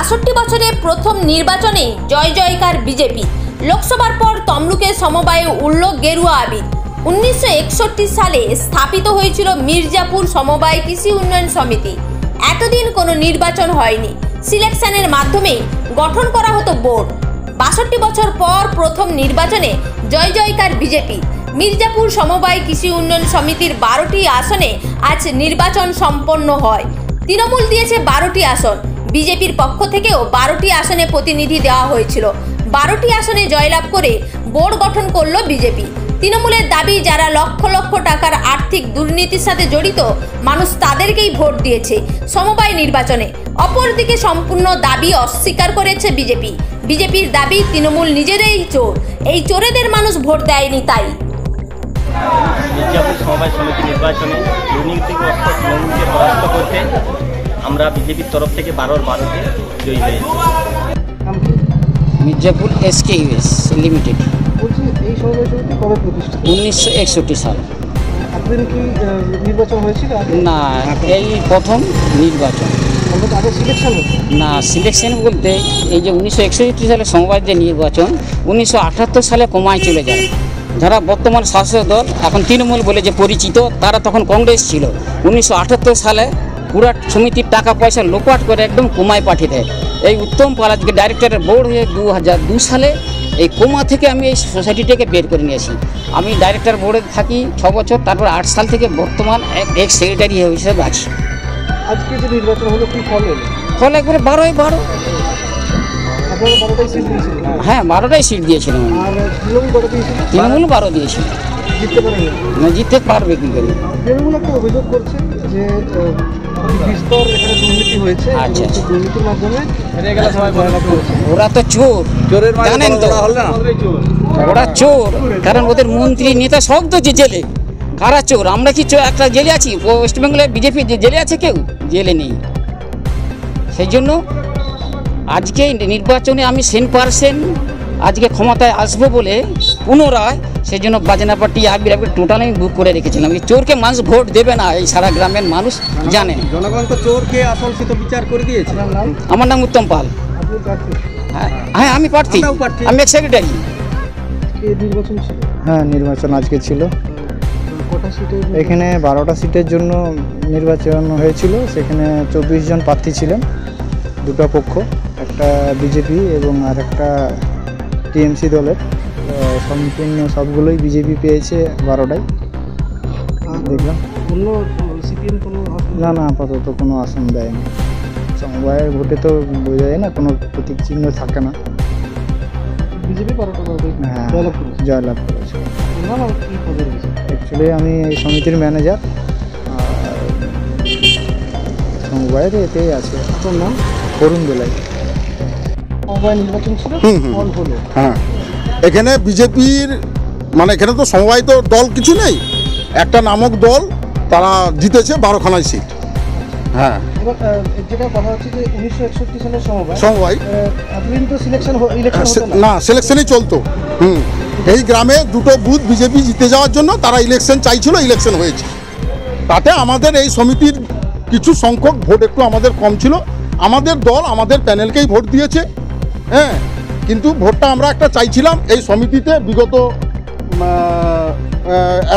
৬২ বছরে প্রথম নির্বাচনে জয় জয়কার বিজেপি। লোকসভার পর তমলুকের সমবায়ে উড়ল গেরুয়া আবির। ১৯৬১ সালে স্থাপিত হয়েছিল মির্জাপুর সমবায় কৃষি উন্নয়ন সমিতি। এতদিন কোনো নির্বাচন হয়নি, সিলেকশনের মাধ্যমে গঠন করা হতো বোর্ড। ৬২ বছর পর প্রথম নির্বাচনে জয় জয়কার বিজেপি। মির্জাপুর সমবায় কৃষি উন্নয়ন সমিতির ১২টি আসনে আজ নির্বাচন সম্পন্ন হয়। তৃণমূল দিয়েছে ১২টি আসন, বিজেপির পক্ষ থেকেও ১২টি আসনে প্রতিনিধি দেওয়া হয়েছিল। ১২টি আসনে জয়লাভ করে বোর্ড গঠন করল বিজেপি। তৃণমূলের দাবি, যারা লক্ষ লক্ষ টাকার আর্থিক দুর্নীতির সাথে জড়িত মানুষ তাদেরকেই ভোট দিয়েছে সমবায় নির্বাচনে। অপরদিকে সম্পূর্ণ দাবি অস্বীকার করেছে বিজেপি। বিজেপির দাবি, তৃণমূল নিজেরাই চোর, এই চোরেদের মানুষ ভোট দেয়নি। তাই মির্জাপুর সমবায় সমিতি নির্বাচনে দুর্নীতিগ্রস্ত তৃণমূলকে পরাস্ত করতে আমরা বিজেপির তরফ থেকে ১২-১২তে জয়ী হয়েছি। Mirzapur SKUS limited. বলছি, এই সমবায় সমিতি কবে প্রতিষ্ঠিত? ১৯৬১ সাল। আপনাদের কি নির্বাচন হয়েছিল? না, এই প্রথম নির্বাচন। আগে সিলেকশন হতো? না, সিলেকশন বলতে এই যে ১৯৬১ সালে সমবায় যে নির্বাচন ১৯৭৮ সালে কমায় চলে যায়। যারা বর্তমান শাসক দল এখন তৃণমূল বলে যে পরিচিত, তারা তখন কংগ্রেস ছিল। ১৯৭৮ সালে পুরা সমিতির টাকা পয়সা লোপাট করে একদম কোমায় পাঠিয়ে দেয়। এই উত্তম পাল আজকে ডাইরেক্টরের বোর্ড হয়ে ২০০২ সালে এই কোমা থেকে আমি এই সোসাইটিটাকে বের করে নিয়েছি। আমি ডাইরেক্টর বোর্ডে থাকি ৬ বছর, তারপর ৮ সাল থেকে বর্তমান এক সেক্রেটারি হিসেবে আছি। আজকে যে নির্বাচন হলো, কি ফল হলো? ফল একবারে ১২-১২। আপনারা ১২টাই সিট দিয়েছিলেন? হ্যাঁ, 12টাই সিট দিয়েছিলাম। আর তৃণমূল কত দিয়েছিল? তৃণমূল 12 দিয়েছিল। জিততে পারেনি? না, জিততে পারবে কি করে? তৃণমূল একটা অভিযোগ করছে যে বিস্তর এখানে দুর্নীতি হয়েছে। আচ্ছা, দুর্নীতির মাধ্যমে ওরা তো চোর, জানেন তো, ওরা চোর। কারণ ওদের মন্ত্রী নেতা সব তো জেলে। কারা চোর? আমরা কি চোর? একটা জেলে আছি? ওয়েস্ট বেঙ্গলে বিজেপি জেলে আছে? কেউ জেলে নেই। সেই জন্য আজকে নির্বাচনে আমি 100% আজকে ক্ষমতায় আসবো বলে পুনরায়, সেই জন্য বাজনা পার্টি আবির টোটাল আমি বুক করে রেখেছিলাম। এই চোরকে মানুষ ভোট দেবে না, এই সারা গ্রামের মানুষ জানে। জনগণ তো চোরকে আসল সে তো বিচার করে দিয়েছে। আমার নাম উত্তম পাল। হ্যাঁ, আমি প্রার্থী, আমি এক সেক্রেটারি। নির্বাচন ছিল? হ্যাঁ, নির্বাচন আজকে ছিল। এখানে 12টা সিটের জন্য নির্বাচন হয়েছিল। সেখানে 24 জন প্রার্থী ছিলেন, দুটো পক্ষ, একটা বিজেপি এবং আর একটা টিএমসি দলের। সম্পূর্ণ সবগুলোই বিজেপি পেয়েছে 12টাই দেখলাম। না, আপাতত কোনো আসন দেয়নি। সমবায়ের ভোটে তো বোঝা যায় না, কোনো প্রতীক চিহ্ন থাকে না। বিজেপি 12টা হ্যাঁ, জয়লাভ করেছে। অ্যাকচুয়ালি আমি এই সমিতির ম্যানেজার, আর সমবায়ের এতেই আছে। আপনার নাম? করুণ বেলাই। সমবায় নির্বাচন ছিল, ফল হলো? হ্যাঁ, এখানে বিজেপির মানে এখানে তো সমবায় তো দল কিছু নেই, একটা নামক দল, তারা জিতেছে 12খানায় সিট। হ্যাঁ, এবার যেটা কথা হচ্ছে যে ১৯৬১ সালের সমবায় এতদিন তো ইলেকশন না, সিলেকশনই চলতো। এই গ্রামে দুটো বুথ বিজেপি জিতে যাওয়ার জন্য তারা ইলেকশন চাইছিল, ইলেকশন হয়েছে। তাতে আমাদের এই সমিতির কিছু সংখ্যক ভোট একটু আমাদের কম ছিল। আমাদের দল আমাদের প্যানেলকেই ভোট দিয়েছে। হ্যাঁ, কিন্তু ভোটটা আমরা একটা চাইছিলাম। এই সমিতিতে বিগত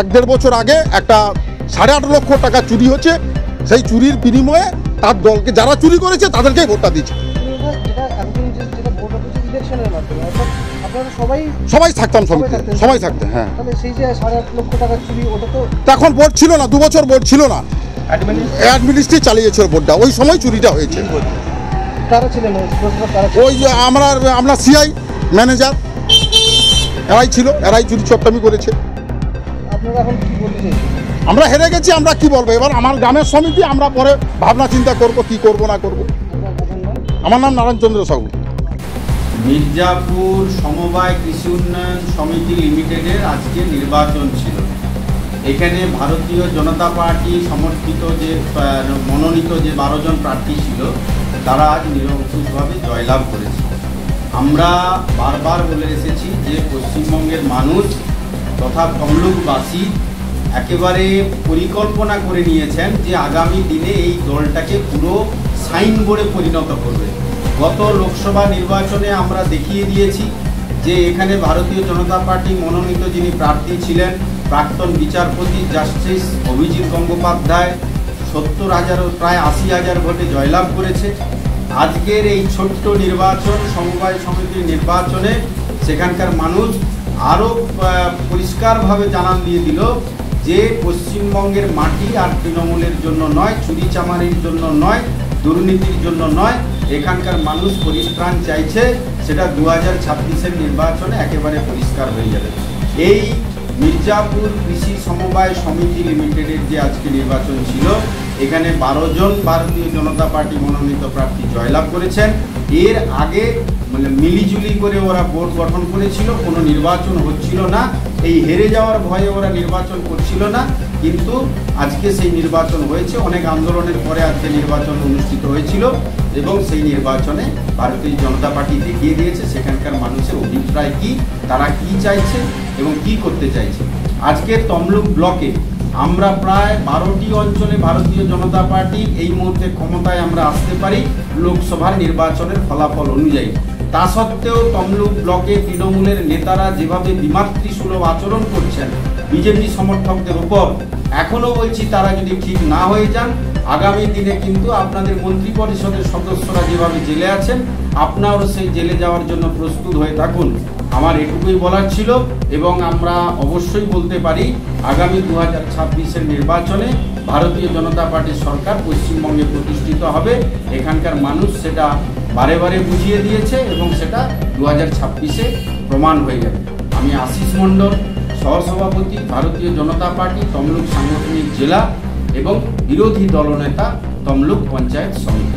১-১.৫ বছর আগে একটা ৮.৫ লক্ষ টাকা চুরি হচ্ছে। সেই চুরির বিনিময়ে তার দলকে, যারা চুরি করেছে তাদেরকেই ভোটটা দিচ্ছে। সবাই থাকতাম সমিতি, সবাই থাকতে। হ্যাঁ, তখন বোর্ড ছিল না, 2 বছর বোর্ড ছিল না, অ্যাডমিনিস্ট্রেটিভ চালিয়েছিল বোর্ডটা। ওই সময় চুরিটা হয়েছে। ওই যে আমরা সিআই ম্যানেজার, এরাই ছিল, এরাই চুরি চপ্টামি করেছে। আমরা হেরে গেছি, আমরা কি বলবো? এবার আমার গ্রামের সমিতি, আমরা পরে ভাবনা চিন্তা করব কি করব না করব। আমার নাম নারায়ণ চন্দ্র সাহু। মির্জাপুর সমবায় কৃষি উন্নয়ন সমিতি লিমিটেডের আজকে নির্বাচন ছিল। এখানে ভারতীয় জনতা পার্টি সমর্থিত যে মনোনীত যে 12 জন প্রার্থী ছিল, তারা আজ নিরঙ্কুশভাবে জয়লাভ করেছে। আমরা বারবার বলে এসেছি যে পশ্চিমবঙ্গের মানুষ তথা তমলুকবাসী একেবারে পরিকল্পনা করে নিয়েছেন যে আগামী দিনে এই দলটাকে পুরো সাইনবোর্ডে পরিণত করবে। গত লোকসভা নির্বাচনে আমরা দেখিয়ে দিয়েছি যে এখানে ভারতীয় জনতা পার্টি মনোনীত যিনি প্রার্থী ছিলেন প্রাক্তন বিচারপতি জাস্টিস অভিজিৎ গঙ্গোপাধ্যায় 70,000 প্রায় 80,000 ভোটে জয়লাভ করেছে। আজকের এই ছোট্ট নির্বাচন সমবায় সমিতির নির্বাচনে সেখানকার মানুষ আরও পরিষ্কারভাবে জানান দিয়ে দিল যে পশ্চিমবঙ্গের মাটি আর তৃণমূলের জন্য নয়, চুরিচামারির জন্য নয়, দুর্নীতির জন্য নয়, এখানকার মানুষ পরিত্রাণ চাইছে। সেটা 2026-এর নির্বাচনে একেবারে পরিষ্কার হয়ে যাবে। এই মির্জাপুর কৃষি সমবায় সমিতি লিমিটেডের যে আজকে নির্বাচন ছিল, এখানে 12 জন ভারতীয় জনতা পার্টি মনোনীত প্রার্থী জয়লাভ করেছেন। এর আগে মানে মিলিজুলি করে ওরা বোর্ড গঠন করেছিল, কোনো নির্বাচন হচ্ছিল না, এই হেরে যাওয়ার ভয়ে ওরা নির্বাচন করছিল না, কিন্তু আজকে সেই নির্বাচন হয়েছে। অনেক আন্দোলনের পরে আজকে নির্বাচন অনুষ্ঠিত হয়েছিল এবং সেই নির্বাচনে ভারতীয় জনতা পার্টি দেখিয়ে দিয়েছে সেখানকার মানুষের অভিপ্রায় কী, তারা কি চাইছে এবং কি করতে চাইছে। আজকের তমলুক ব্লকে আমরা প্রায় 12টি অঞ্চলে ভারতীয় জনতা পার্টি এই মুহূর্তে ক্ষমতায় আমরা আসতে পারি লোকসভার নির্বাচনের ফলাফল অনুযায়ী। তা সত্ত্বেও তমলুক ব্লকে তৃণমূলের নেতারা যেভাবে বিমাতৃসুলভ আচরণ করছেন বিজেপি সমর্থকদের উপর, এখনও বলছি তারা যদি ঠিক না হয়ে যান, আগামী দিনে কিন্তু আপনাদের মন্ত্রী পরিষদের সদস্যরা যেভাবে জেলে আছেন, আপনারাও সেই জেলে যাওয়ার জন্য প্রস্তুত হয়ে থাকুন। আমার এটুকুই বলার ছিল এবং আমরা অবশ্যই বলতে পারি আগামী 2026-এর নির্বাচনে ভারতীয় জনতা পার্টির সরকার পশ্চিমবঙ্গে প্রতিষ্ঠিত হবে। এখানকার মানুষ সেটা বারে বারে বুঝিয়ে দিয়েছে এবং সেটা 2026-এ প্রমাণ হয়ে যাবে। আমি আশিস মণ্ডল, সহসভাপতি ভারতীয় জনতা পার্টি তমলুক সাংগঠনিক জেলা এবং বিরোধী দলনেতা তমলুক পঞ্চায়েত সমিতি।